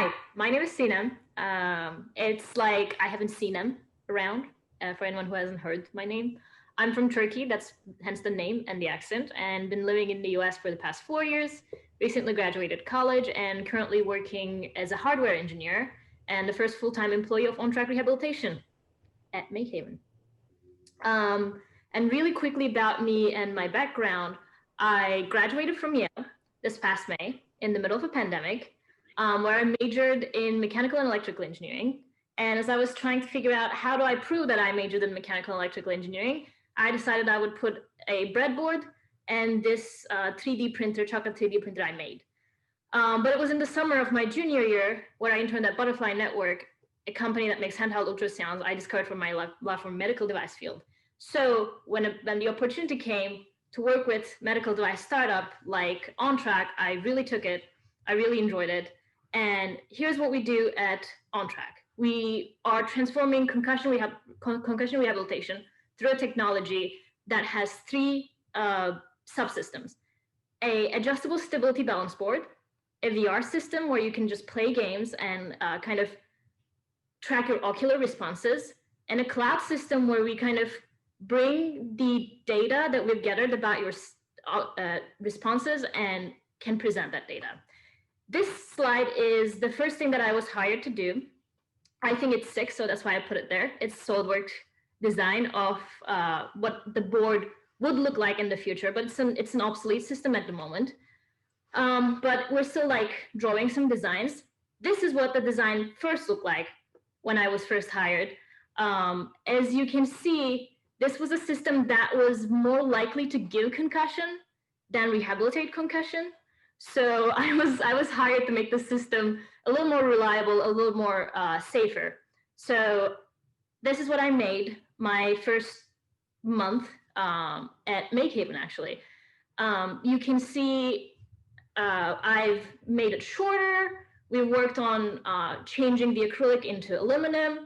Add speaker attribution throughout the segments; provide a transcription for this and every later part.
Speaker 1: Hi, my name is Sinem. It's like I haven't seen him around, for anyone who hasn't heard my name. I'm from Turkey, that's hence the name and the accent, and been living in the US for the past 4 years. Recently graduated college and currently working as a hardware engineer and the first full-time employee of Ontrack Rehabilitation at MakeHaven. Um, and really quickly about me and my background, I graduated from Yale this past May in the middle of a pandemic, where I majored in mechanical and electrical engineering. And as I was trying to figure out how do I prove that I majored in mechanical and electrical engineering, I decided I would put a breadboard and this 3D printer, chocolate 3D printer I made. But it was in the summer of my junior year where I interned at Butterfly Network, a company that makes handheld ultrasounds I discovered from my love for medical device field. So when the opportunity came to work with medical device startup like Ontrack, I really took it. I really enjoyed it. And here's what we do at Ontrack. We are transforming concussion rehabilitation through a technology that has three subsystems: a adjustable stability balance board, a VR system where you can just play games and kind of track your ocular responses, and a cloud system where we kind of bring the data that we've gathered about your responses and can present that data. This slide is the first thing that I was hired to do. I think it's sick, so that's why I put it there. It's SolidWorks design of what the board would look like in the future, but it's an obsolete system at the moment. But we're still like drawing some designs. This is what the design first looked like when I was first hired. As you can see, this was a system that was more likely to give concussion than rehabilitate concussion. So I was hired to make the system a little more reliable, a little more safer. So this is what I made my first month at MakeHaven, actually. You can see I've made it shorter. We worked on changing the acrylic into aluminum.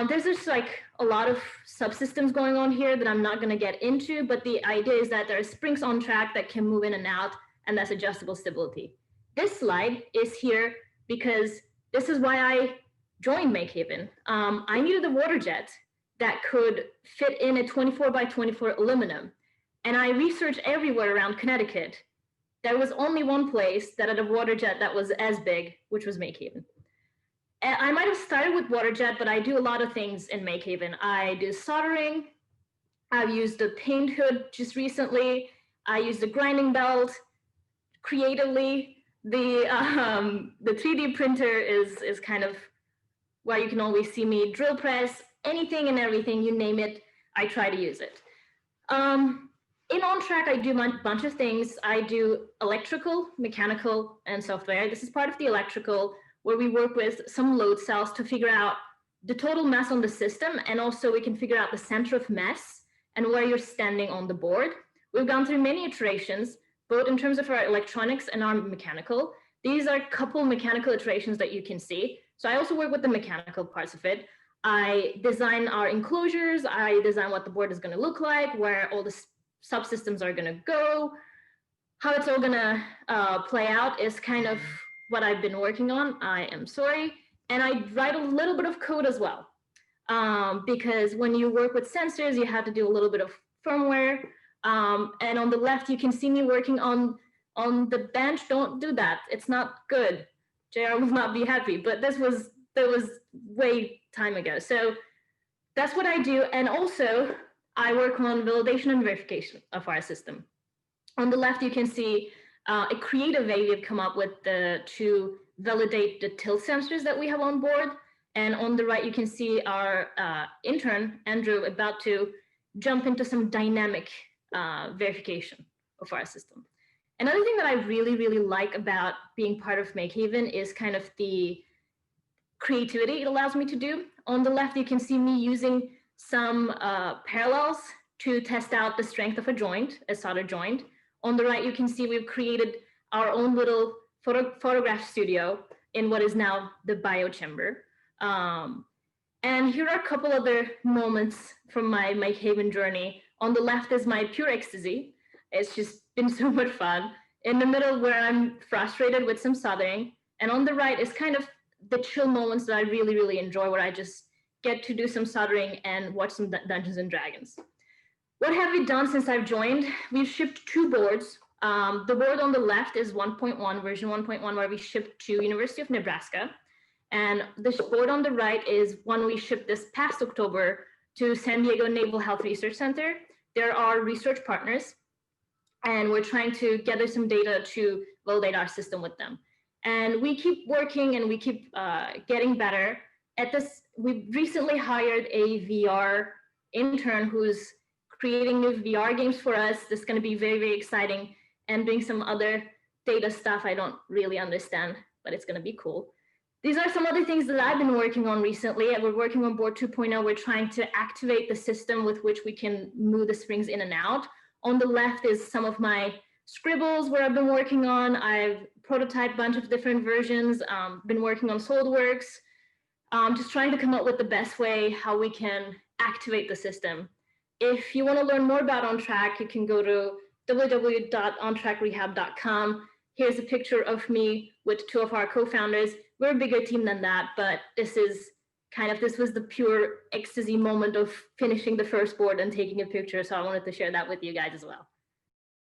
Speaker 1: There's just like a lot of subsystems going on here that I'm not going to get into, but the idea is that there are springs on track that can move in and out, and that's adjustable stability. This slide is here because this is why I joined MakeHaven. I needed a water jet that could fit in a 24 by 24 aluminum, and I researched everywhere around Connecticut. There was only one place that had a water jet that was as big, which was MakeHaven. I might have started with water jet, but I do a lot of things in MakeHaven. I do soldering. I've used the paint hood just recently. I used the grinding belt creatively. The 3D printer is kind of where you can always see me drill press, anything and everything, you name it, I try to use it. In Ontrack, I do a bunch of things. I do electrical, mechanical, and software. This is part of the electrical, where we work with some load cells to figure out the total mass on the system, and also we can figure out the center of mass and where you're standing on the board. We've gone through many iterations, both in terms of our electronics and our mechanical. These are a couple mechanical iterations that you can see. So I also work with the mechanical parts of it. I design our enclosures. I design what the board is going to look like, where all the subsystems are going to go. How it's all going to play out is kind of what I've been working on. I am sorry. And I write a little bit of code as well. Because when you work with sensors, you have to do a little bit of firmware. And on the left, you can see me working on the bench. Don't do that. It's not good. JR will not be happy, but that was way time ago. So that's what I do. And also I work on validation and verification of our system. On the left, you can see a creative way we've come up with to validate the tilt sensors that we have on board. And on the right, you can see our intern, Andrew, about to jump into some dynamic verification of our system. Another thing that I really, really like about being part of MakeHaven is kind of the creativity it allows me to do. On the left, you can see me using some parallels to test out the strength of a joint, a solder joint. On the right, you can see we've created our own little photograph studio in what is now the biochamber. And here are a couple other moments from my MakeHaven journey. On the left is my pure ecstasy. It's just been so much fun. In the middle, where I'm frustrated with some soldering, And on the right is kind of the chill moments that I really, really enjoy, where I just get to do some soldering and watch some Dungeons and Dragons. What have we done since I've joined? We've shipped 2 boards. The board on the left is 1.1, version 1.1, where we shipped to University of Nebraska. And the board on the right is one we shipped this past October to San Diego Naval Health Research Center. They're our research partners, and we're trying to gather some data to validate our system with them. And we keep working and we keep getting better at this. We recently hired a VR intern who's creating new VR games for us. This is going to be very, very exciting, and doing some other data stuff I don't really understand, but it's going to be cool. These are some other things that I've been working on recently. We're working on board 2.0. We're trying to activate the system with which we can move the springs in and out. On the left is some of my scribbles where I've been working on. I've prototyped a bunch of different versions, been working on SolidWorks, just trying to come up with the best way how we can activate the system. If you want to learn more about Ontrack, you can go to www.ontrackrehab.com. Here's a picture of me with 2 of our co-founders. We're a bigger team than that, but this was the pure ecstasy moment of finishing the first board and taking a picture. So I wanted to share that with you guys as well.